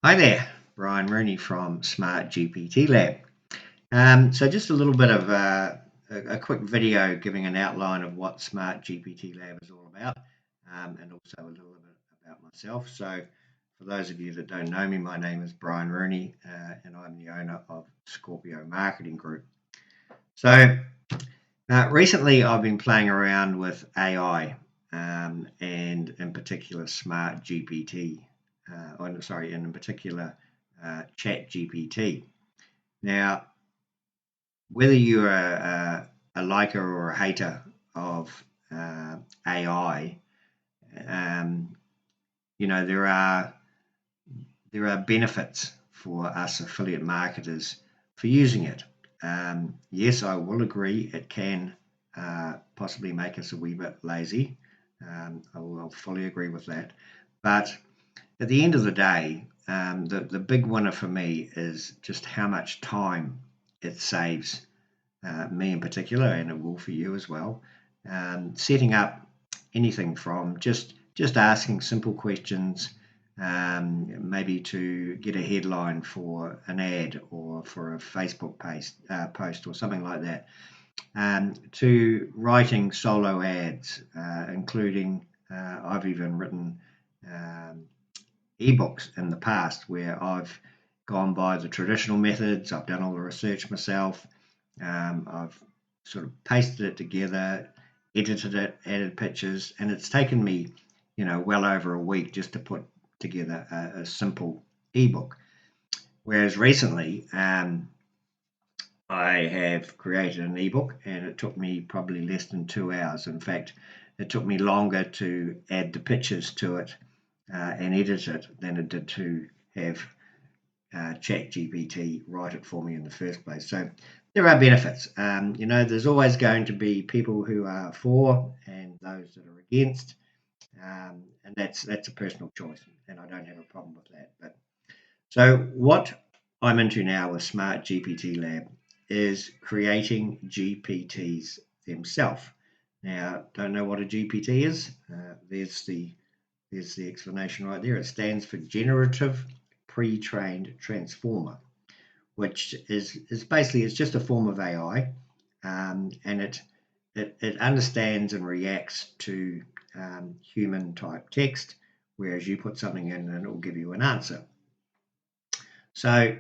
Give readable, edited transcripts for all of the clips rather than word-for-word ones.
Hi there, Brian Rooney from Smart GPTLab. So just a little bit of a quick video giving an outline of what Smart GPTLab is all about, and also a little bit about myself. So for those of you that don't know me, my name is Brian Rooney, and I'm the owner of Scorpio Marketing Group. So recently I've been playing around with AI, and in particular Smart GPT, and in particular Chat GPT. Now, whether you're a liker or a hater of AI, um, there are benefits for us affiliate marketers for using it. Yes, I will agree it can possibly make us a wee bit lazy. I will fully agree with that. But at the end of the day, the big winner for me is just how much time it saves me in particular, and it will for you as well. Setting up anything from just asking simple questions, maybe to get a headline for an ad or for a Facebook post or something like that, to writing solo ads, including I've even written ebooks in the past where I've gone by the traditional methods. I've done all the research myself. I've sort of pasted it together, edited it, added pictures, and it's taken me, well over a week just to put together a simple ebook. Whereas recently, I have created an ebook and it took me probably less than 2 hours. In fact, it took me longer to add the pictures to it and edit it than it did to have ChatGPT write it for me in the first place. So there are benefits. There's always going to be people who are for and those that are against, and that's a personal choice, and I don't have a problem with that. But so what I'm into now with Smart GPTLab is creating GPTs themselves. Now, don't know what a GPT is? There's the explanation right there. It stands for Generative Pre-trained Transformer, which is basically it's just a form of AI, and it understands and reacts to human type text, whereas you put something in and it will give you an answer. So,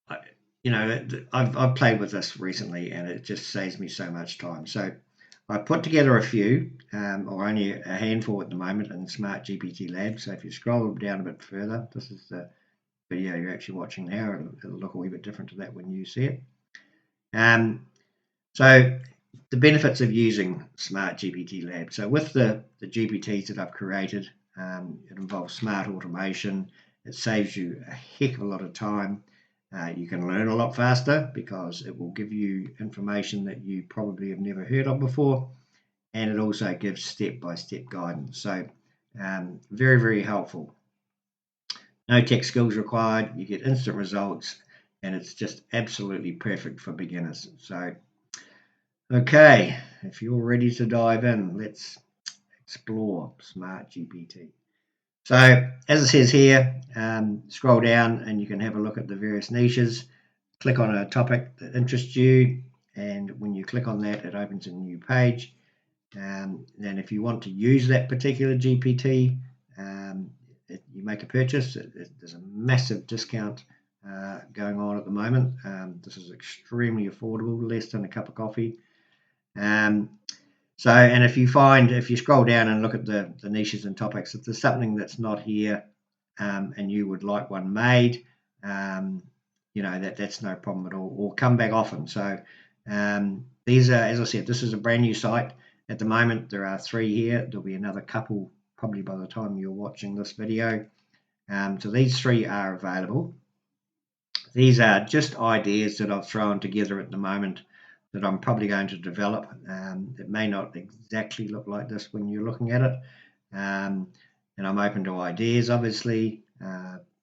I've played with this recently, and it just saves me so much time. So I put together a few, or only a handful at the moment in Smart GPTLab. So if you scroll down a bit further, this is the video you're actually watching now. It'll look a wee bit different to that when you see it. So the benefits of using Smart GPTLab. So with the GPTs that I've created, it involves smart automation. It saves you a heck of a lot of time. You can learn a lot faster because it will give you information that you probably have never heard of before, and it also gives step-by-step guidance. So very, very helpful. No tech skills required. You get instant results, and it's just absolutely perfect for beginners. So, okay, if you're ready to dive in, let's explore Smart GPT. So, as it says here, scroll down and you can have a look at the various niches. Click on a topic that interests you, and when you click on that, it opens a new page. Then if you want to use that particular GPT, you make a purchase. There's a massive discount going on at the moment. This is extremely affordable, less than a cup of coffee. And if you scroll down and look at the niches and topics, if there's something that's not here and you would like one made, that's no problem at all, or come back often. So these are, as I said, this is a brand new site. At the moment, there are 3 here. There'll be another couple probably by the time you're watching this video. So these 3 are available. These are just ideas that I've thrown together at the moment that I'm probably going to develop. It may not exactly look like this when you're looking at it. And I'm open to ideas, obviously.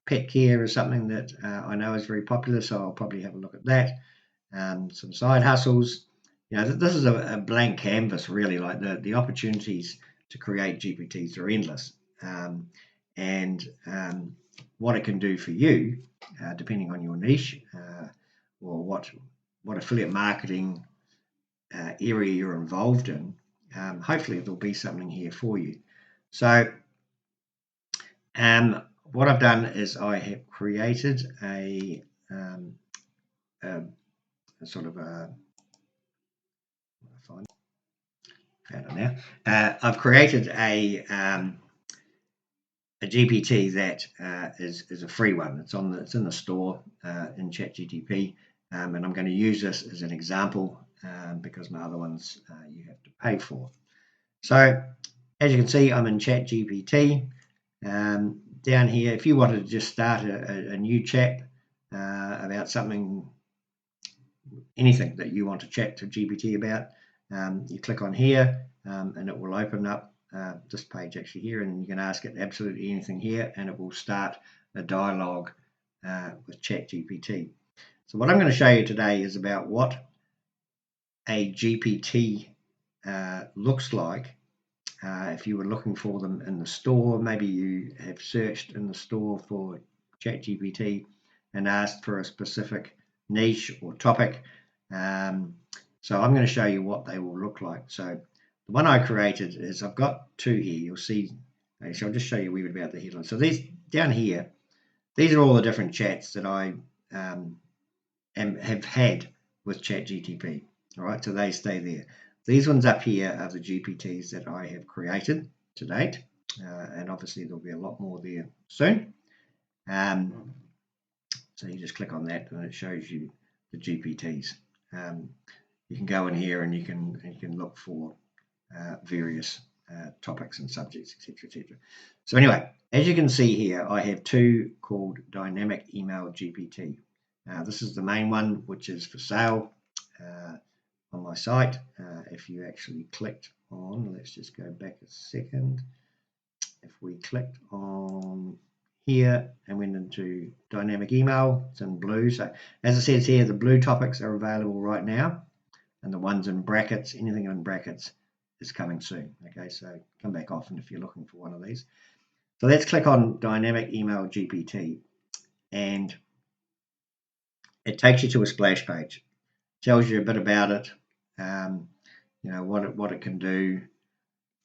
Pet care is something that I know is very popular, so I'll probably have a look at that. Some side hustles. This is a blank canvas, really. Like the opportunities to create GPTs are endless. and what it can do for you, depending on your niche or what affiliate marketing area you're involved in. Hopefully there'll be something here for you. So what I've done is I have created a sort of a, found it now. I've created a GPT that is a free one. It's in the store in ChatGPT, and I'm going to use this as an example because my other ones you have to pay for. So as you can see, I'm in ChatGPT. Down here, if you wanted to just start a new chat about something, anything that you want to chat to GPT about, you click on here and it will open up this page actually here, and you can ask it absolutely anything here and it will start a dialogue with ChatGPT. So what I'm going to show you today is about what a GPT looks like if you were looking for them in the store. Maybe you have searched in the store for ChatGPT and asked for a specific niche or topic. So I'm going to show you what they will look like. So the one I created is, I've got two here. You'll see, actually I'll just show you a wee bit about the headline. So these down here, these are all the different chats that I have had with ChatGPT. All right, so they stay there. These ones up here are the GPTs that I have created to date, and obviously there'll be a lot more there soon. So you just click on that and it shows you the GPTs. You can go in here and you can look for various topics and subjects, etc., etc. So anyway, as you can see here, I have two called Dynamic Email GPT. This is the main one, which is for sale on my site. If you actually clicked on, let's just go back a second. If we clicked on here and went into dynamic email, it's in blue. So as it says here, the blue topics are available right now, and the ones in brackets, anything in brackets, is coming soon. Okay, so come back often if you're looking for one of these. So let's click on Dynamic Email GPT, and it takes you to a splash page. Tells you a bit about it, you know, what it can do,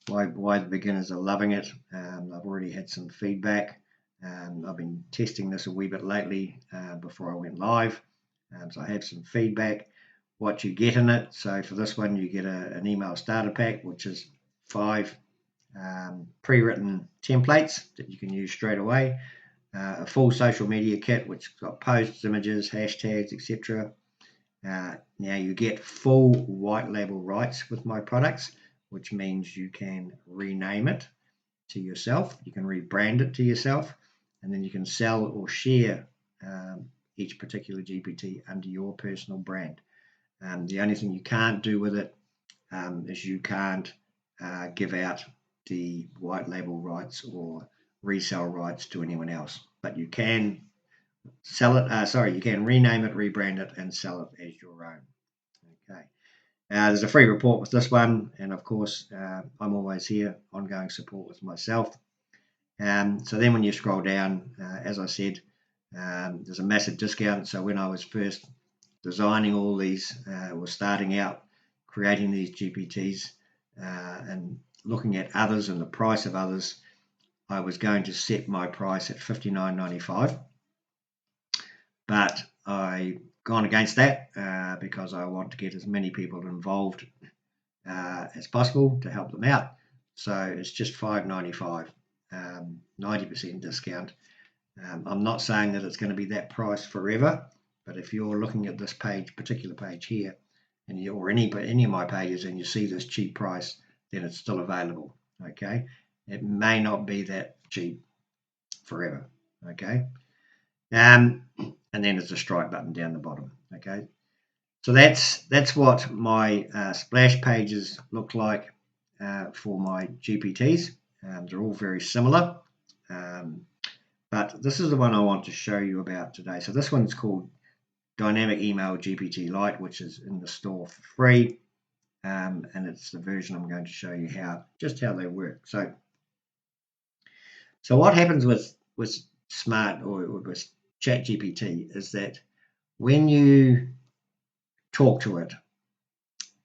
why the beginners are loving it. I've already had some feedback. I've been testing this a wee bit lately before I went live, so I have some feedback. What you get in it. So for this one, you get an email starter pack, which is 5 pre-written templates that you can use straight away. A full social media kit, which has got posts, images, hashtags, etc. Now you get full white label rights with my products, which means you can rename it to yourself, you can rebrand it to yourself, and then you can sell or share each particular GPT under your personal brand. The only thing you can't do with it is you can't give out the white label rights or resell rights to anyone else, but you can sell it. You can rename it, rebrand it, and sell it as your own. Okay. There's a free report with this one, and of course, I'm always here, ongoing support with myself. So then when you scroll down, as I said, there's a massive discount. So when I was first designing all these, or starting out creating these GPTs and looking at others and the price of others, I was going to set my price at $59.95. But I've gone against that because I want to get as many people involved as possible to help them out. So it's just $5.95, 90% discount. I'm not saying that it's going to be that price forever, but if you're looking at this page, particular page here, and or any of my pages, and you see this cheap price, then it's still available. Okay, it may not be that cheap forever. Okay. And then there's a strike button down the bottom. Okay, so that's what my splash pages look like for my GPTs. They're all very similar, but this is the one I want to show you about today. So this one's called Dynamic Email GPT Lite, which is in the store for free, and it's the version I'm going to show you how they work. So So what happens with Smart or with Chat GPT is that when you talk to it,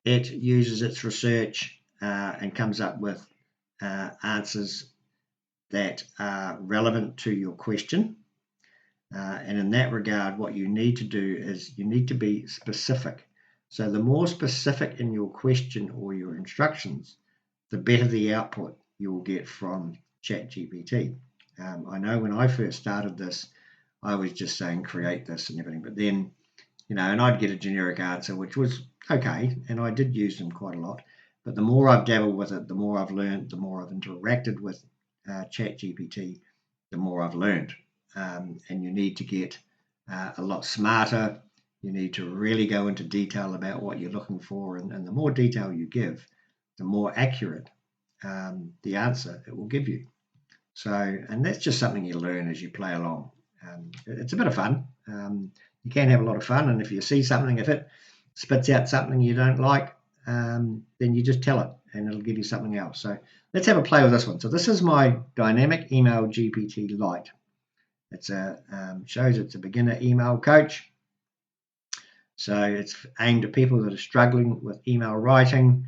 it uses its research and comes up with answers that are relevant to your question. And in that regard, what you need to do is you need to be specific. So the more specific in your question or your instructions, the better the output you will get from ChatGPT. I know when I first started this, I was just saying create this and everything, but then, and I'd get a generic answer, which was okay, and I did use them quite a lot. But the more I've dabbled with it, the more I've learned, the more I've interacted with ChatGPT, the more I've learned. And you need to get a lot smarter. You need to really go into detail about what you're looking for, and the more detail you give, the more accurate the answer it will give you. So, and that's just something you learn as you play along. It's a bit of fun. You can have a lot of fun, and if you see something, if it spits out something you don't like, then you just tell it, and it'll give you something else. So let's have a play with this one. So this is my dynamic email GPT Lite. It's shows it's a beginner email coach. So it's aimed at people that are struggling with email writing.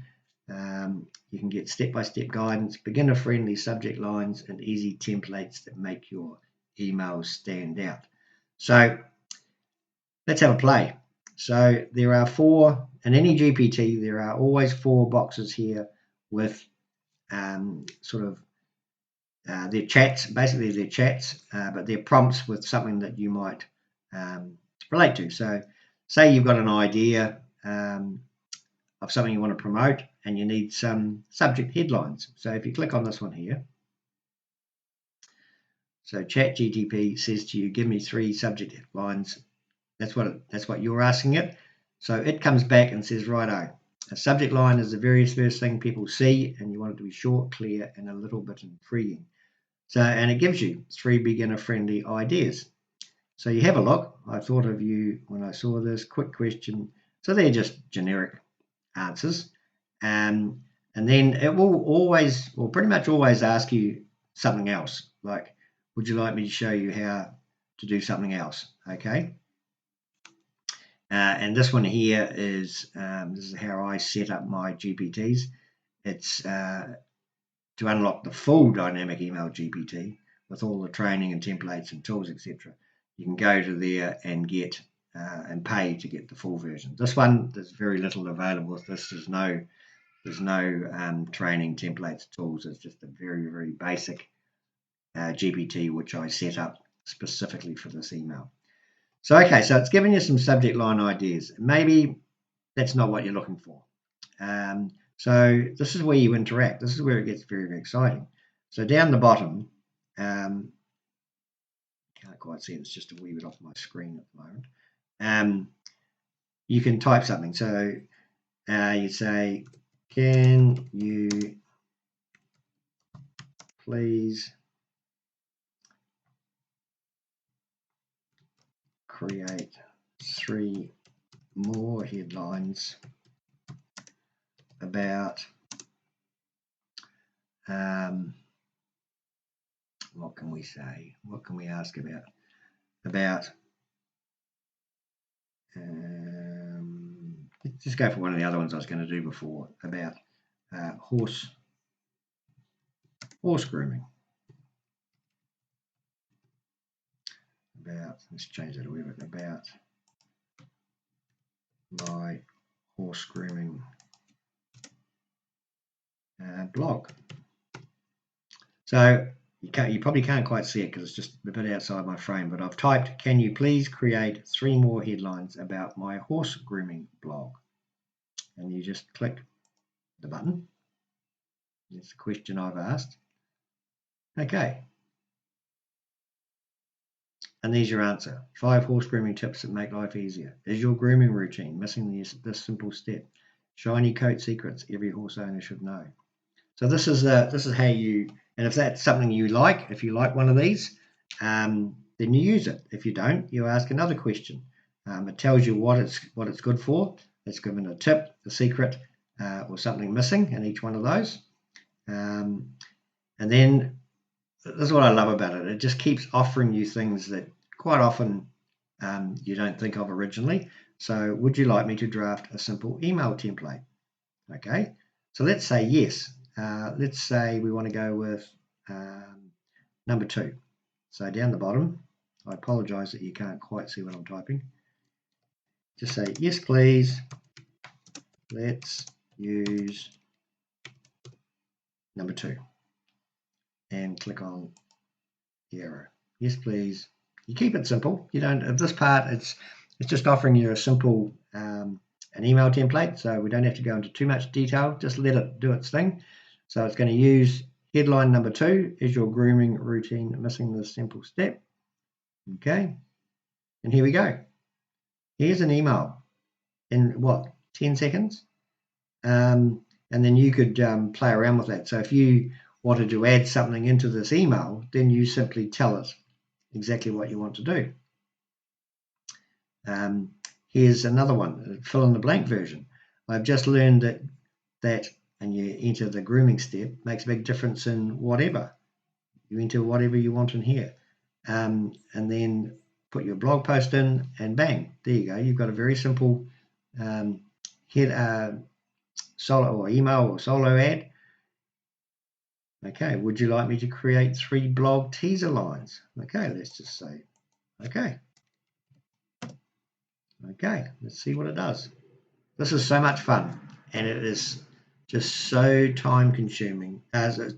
You can get step-by-step guidance, beginner-friendly subject lines, and easy templates that make your emails stand out. So let's have a play. So there are in any GPT, there are always 4 boxes here with sort of their chats, basically their chats, but they're prompts with something that you might relate to. So say you've got an idea of something you want to promote and you need some subject headlines. So if you click on this one here, so ChatGPT says to you, give me 3 subject headlines. That's what you're asking it. So it comes back and says, righto, a subject line is the very first thing people see, and you want it to be short, clear, and a little bit intriguing. So, and it gives you 3 beginner-friendly ideas. So you have a look. I thought of you when I saw this. Quick question. So they're just generic answers. And then it will pretty much always ask you something else. Like, would you like me to show you how to do something else? Okay. And this one here is this is how I set up my GPTs. It's to unlock the full dynamic email GPT with all the training and templates and tools, etc. You can go to there and get and pay to get the full version. This one, there's very little available with this. There's no training, templates, tools. It's just a very, very basic GPT, which I set up specifically for this email. So, okay, so it's giving you some subject line ideas. Maybe that's not what you're looking for. So this is where you interact. This is where it gets very, very exciting. So down the bottom, can't quite see it. It's just a wee bit off my screen at the moment. You can type something. So you say, can you please create 3 more headlines about what can we say? What can we ask about? Let's just go for one of the other ones I was going to do before about horse grooming. Let's change that a little bit. About my horse grooming blog. So you probably can't quite see it because it's just a bit outside my frame, but I've typed, can you please create 3 more headlines about my horse grooming blog? And you just click the button. That's the question I've asked. Okay. And there's your answer. 5 horse grooming tips that make life easier. Is your grooming routine missing this simple step? Shiny coat secrets every horse owner should know. So this is how you, and if that's something you like, if you like one of these, then you use it. If you don't, you ask another question. It tells you what it's good for. It's given a tip, a secret, or something missing in each one of those. And then is what I love about it. It just keeps offering you things that quite often you don't think of originally. So would you like me to draft a simple email template? Okay, so let's say yes. Let's say we want to go with number 2. So down the bottom, I apologize that you can't quite see what I'm typing. Just say, yes, please. Let's use number 2 and click on the arrow. Yes, please. You keep it simple. You don't, at this part, it's just offering you a simple an email template, so we don't have to go into too much detail. Just let it do its thing. So it's going to use headline number 2 is your grooming routine missing this simple step. Okay, and here we go. Here's an email in what, 10 seconds? And then you could play around with that. So if you wanted to add something into this email, then you simply tell it exactly what you want to do. Here's another one, fill in the blank version. I've just learned that, and you enter the grooming step, makes a big difference in whatever. You enter whatever you want in here. And then put your blog post in, and bang, there you go. You've got a very simple solo or email or solo ad. Okay, would you like me to create 3 blog teaser lines? Okay, let's just say, okay. Okay, let's see what it does. This is so much fun, and it is just so time consuming,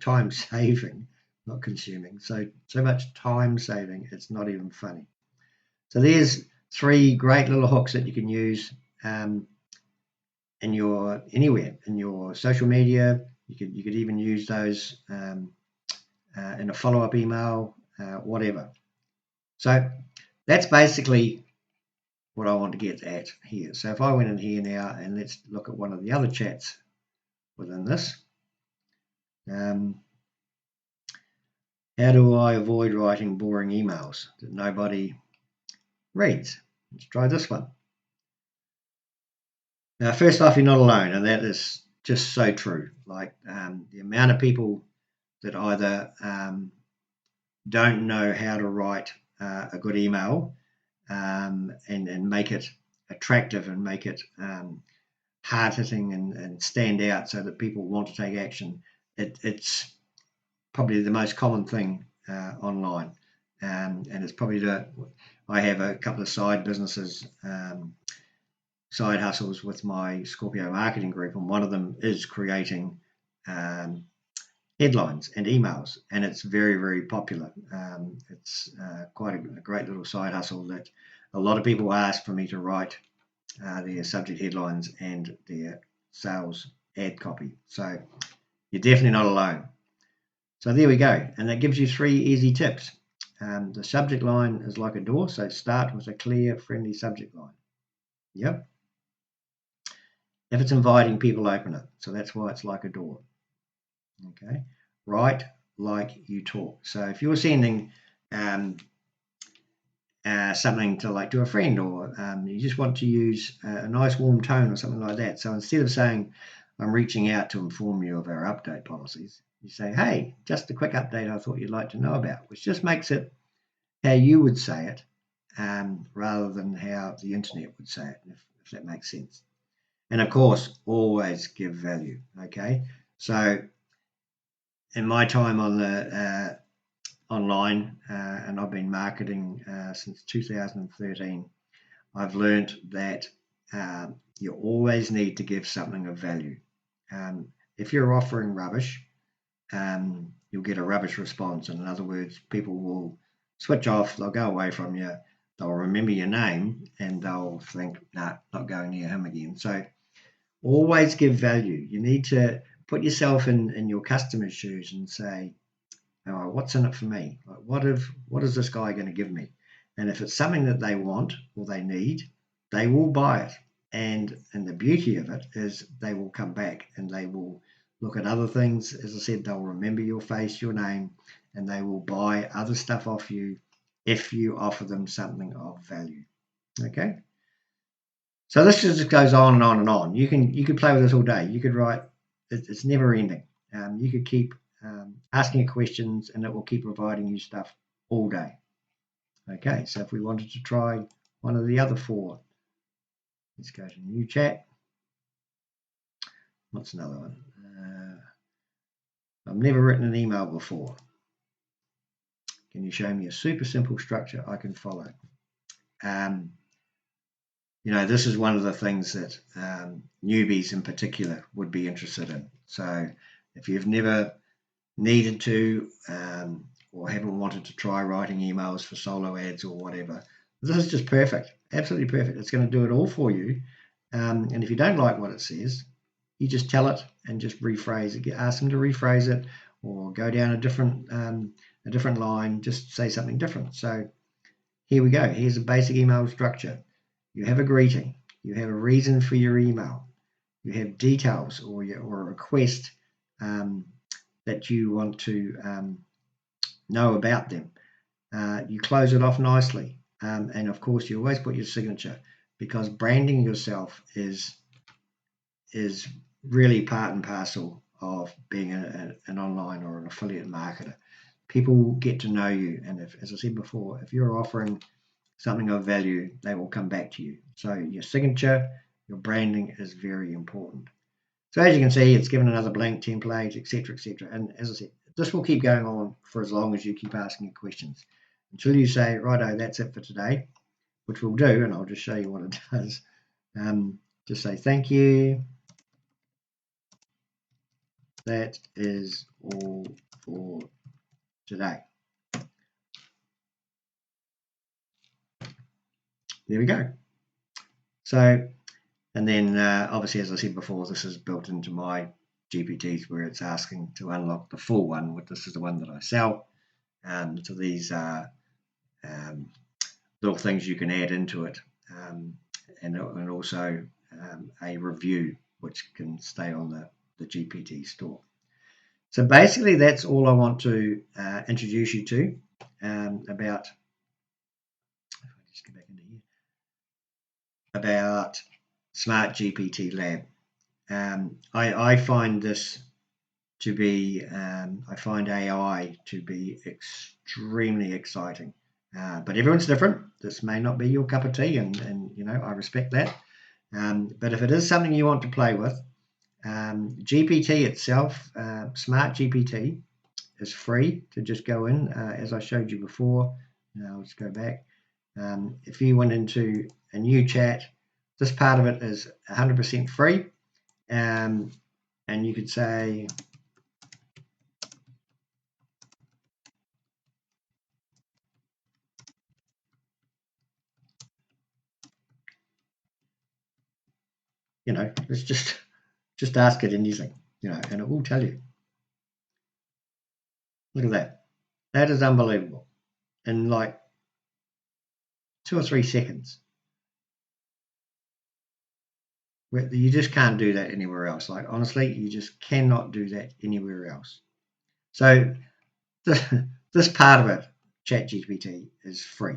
time saving, not consuming. So much time saving, it's not even funny. So there's 3 great little hooks that you can use anywhere in your social media. You could even use those in a follow-up email, whatever. So that's basically what I want to get at here. So if I went in here now and let's look at one of the other chats within this. How do I avoid writing boring emails that nobody reads? Let's try this one. Now, first off, you're not alone, and that is just so true. Like the amount of people that either don't know how to write a good email and make it attractive and make it hard-hitting and stand out so that people want to take action. It's probably the most common thing online, and it's probably I have a couple of side businesses, side hustles with my Scorpio marketing group, and one of them is creating headlines and emails, and it's very, very popular. It's quite a great little side hustle that a lot of people ask for me to write their subject headlines and their sales ad copy. So you're definitely not alone. So there we go, and that gives you 3 easy tips. The subject line is like a door, so start with a clear, friendly subject line. Yep. If it's inviting, people open it, so that's why it's like a door. Okay. Write like you talk. So if you're sending something to a friend, or you just want to use a nice warm tone or something like that. So instead of saying, I'm reaching out to inform you of our update policies, you say, hey, just a quick update I thought you'd like to know about, which just makes it how you would say it rather than how the internet would say it, if that makes sense. And of course, always give value, okay? So in my time on the online, and I've been marketing since 2013, I've learned that you always need to give something of value. If you're offering rubbish, you'll get a rubbish response. And in other words, people will switch off, they'll go away from you, they'll remember your name, and they'll think, nah, not going near him again. So always give value. You need to put yourself in your customer's shoes and say, oh, what's in it for me? Like, what is this guy going to give me? And if it's something that they want or they need, they will buy it. And the beauty of it is they will come back and they will look at other things. As I said, they'll remember your face, your name, and they will buy other stuff off you if you offer them something of value. Okay? So this just goes on and on and on. You could play with this all day. You could write, it's never ending. You could keep asking questions, and it will keep providing you stuff all day. Okay, so if we wanted to try one of the other 4, let's go to new chat. What's another one? I've never written an email before. Can you show me a super simple structure I can follow? This is one of the things that newbies in particular would be interested in. So if you've never needed to or haven't wanted to try writing emails for solo ads or whatever, this is just perfect, absolutely perfect. It's going to do it all for you. And if you don't like what it says, you just tell it and just rephrase it. Ask them to rephrase it or go down a different line, just say something different. So here we go. Here's a basic email structure. You have a greeting. You have a reason for your email. You have details or a request that you want to know about them. You close it off nicely. And of course, you always put your signature, because branding yourself is really part and parcel of being an online or an affiliate marketer. People get to know you, and as I said before, if you're offering something of value, they will come back to you. So your signature, your branding is very important. So as you can see, it's given another blank template, etc., etc. And as I said, this will keep going on for as long as you keep asking questions, until you say, righto, that's it for today, which we'll do, and I'll just show you what it does. Just say thank you. That is all for today. There we go. So, and then obviously, as I said before, this is built into my GPTs, where it's asking to unlock the full one. This is the one that I sell. So these are little things you can add into it, and also a review which can stay on the GPT store. So basically, that's all I want to introduce you to about. If I just go back into here, about Smart GPTLab. I find this to be, I find AI to be extremely exciting. But everyone's different. This may not be your cup of tea, and I respect that. But if it is something you want to play with, GPT itself, Smart GPT, is free to just go in, as I showed you before. Now let's go back. If you went into a new chat, this part of it is 100% free, and you could say, let's just ask it anything, and it will tell you. Look at that. That is unbelievable. In like 2 or 3 seconds. You just can't do that anywhere else. Like, honestly, you just cannot do that anywhere else. So this part of it, ChatGPT, is free.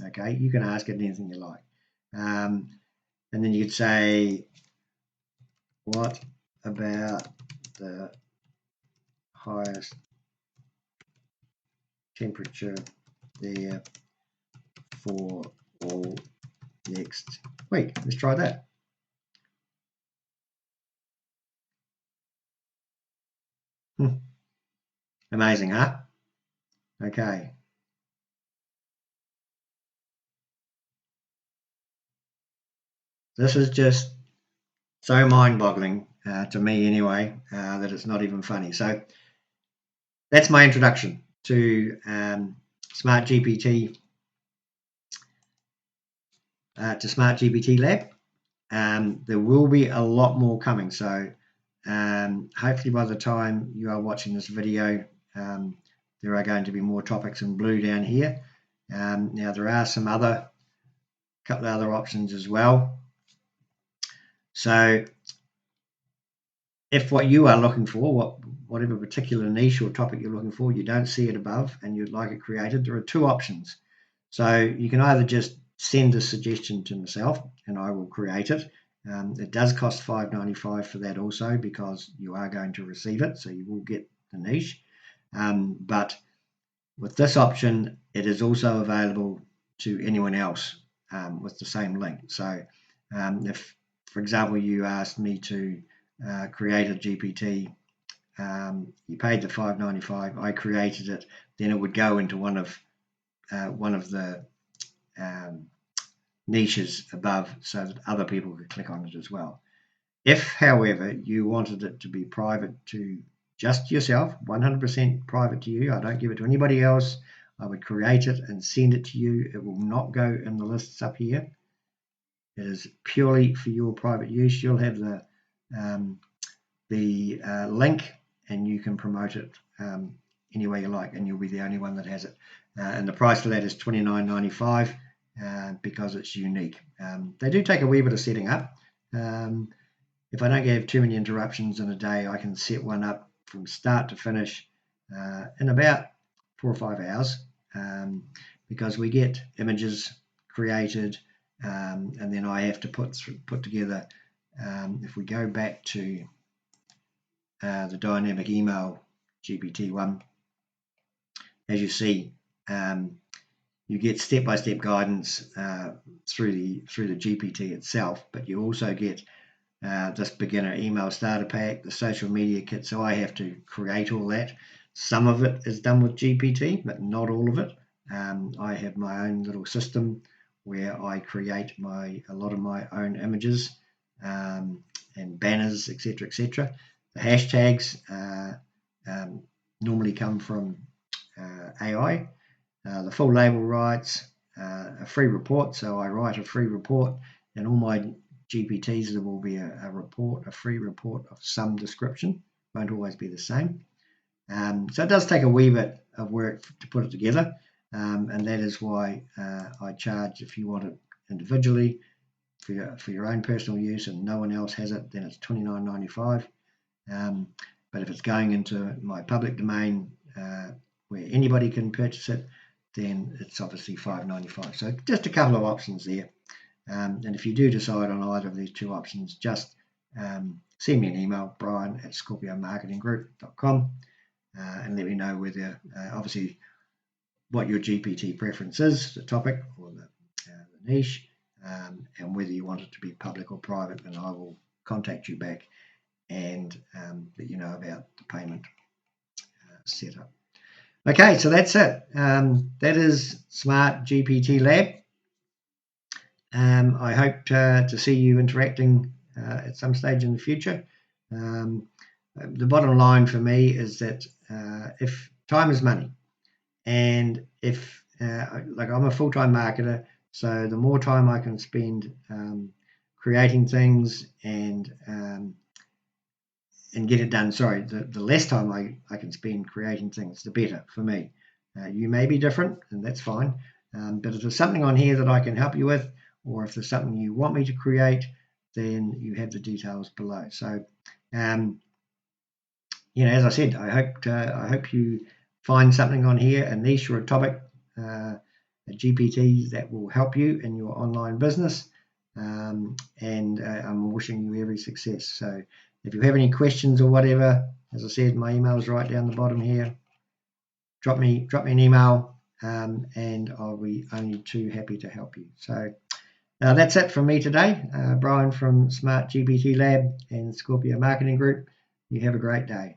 Okay, you can ask it anything you like. And then you could say, what about the highest temperature there for all next week? Let's try that. Amazing, huh? Okay. This is just so mind-boggling to me anyway, that it's not even funny. So that's my introduction to Smart GPT, to Smart GPTLab. There will be a lot more coming. So hopefully by the time you are watching this video, there are going to be more topics in blue down here. Now there are some couple of other options as well. So if what you are looking for, whatever particular niche or topic you're looking for, you don't see it above and you'd like it created, there are 2 options. So you can either just send a suggestion to myself and I will create it. It does cost $5.95 for that also, because you are going to receive it, so you will get niche. But with this option, it is also available to anyone else with the same link. So if, for example, you asked me to create a GPT, you paid the $5.95, I created it, then it would go into one of the niches above so that other people could click on it as well. If, however, you wanted it to be private to just yourself, 100% private to you, I don't give it to anybody else, I would create it and send it to you. It will not go in the lists up here. It is purely for your private use. You'll have the link and you can promote it any way you like, and you'll be the only one that has it. And the price for that is $29.95 because it's unique. They do take a wee bit of setting up. If I don't have too many interruptions in a day, I can set one up from start to finish in about 4 or 5 hours, because we get images created and then I have to put together, if we go back to the dynamic email GPT-1, as you see, you get step-by-step guidance through the GPT itself, but you also get this beginner email starter pack, the social media kit. So I have to create all that. Some of it is done with GPT, but not all of it. I have my own little system where I create a lot of my own images and banners, etc., etc. The hashtags normally come from AI. The full label rights, a free report. So I write a free report, and all my GPTs, there will be a free report of some description. Won't always be the same. So it does take a wee bit of work to put it together, and that is why I charge. If you want it individually for your own personal use and no one else has it, then it's $29.95. But if it's going into my public domain where anybody can purchase it, then it's obviously $5.95. So just a couple of options there. And if you do decide on either of these two options, just send me an email, brian@scorpiomarketinggroup.com, and let me know whether, obviously, what your GPT preference is, the topic or the niche, and whether you want it to be public or private, and I will contact you back and let you know about the payment setup. Okay, so that's it. That is Smart GPTLab. I hope to see you interacting at some stage in the future. The bottom line for me is that if time is money, and if like I'm a full-time marketer, so the more time I can spend creating things and get it done, the less time I can spend creating things, the better for me. You may be different, and that's fine, but if there's something on here that I can help you with, or if there's something you want me to create, then you have the details below. So as I said, I hope you find something on here, a niche or a topic, a GPT that will help you in your online business, and I'm wishing you every success. So if you have any questions or whatever, as I said, my email is right down the bottom here. Drop me an email, and I'll be only too happy to help you. So that's it from me today. Brian from Smart GPTLab and Scorpio Marketing Group. You have a great day.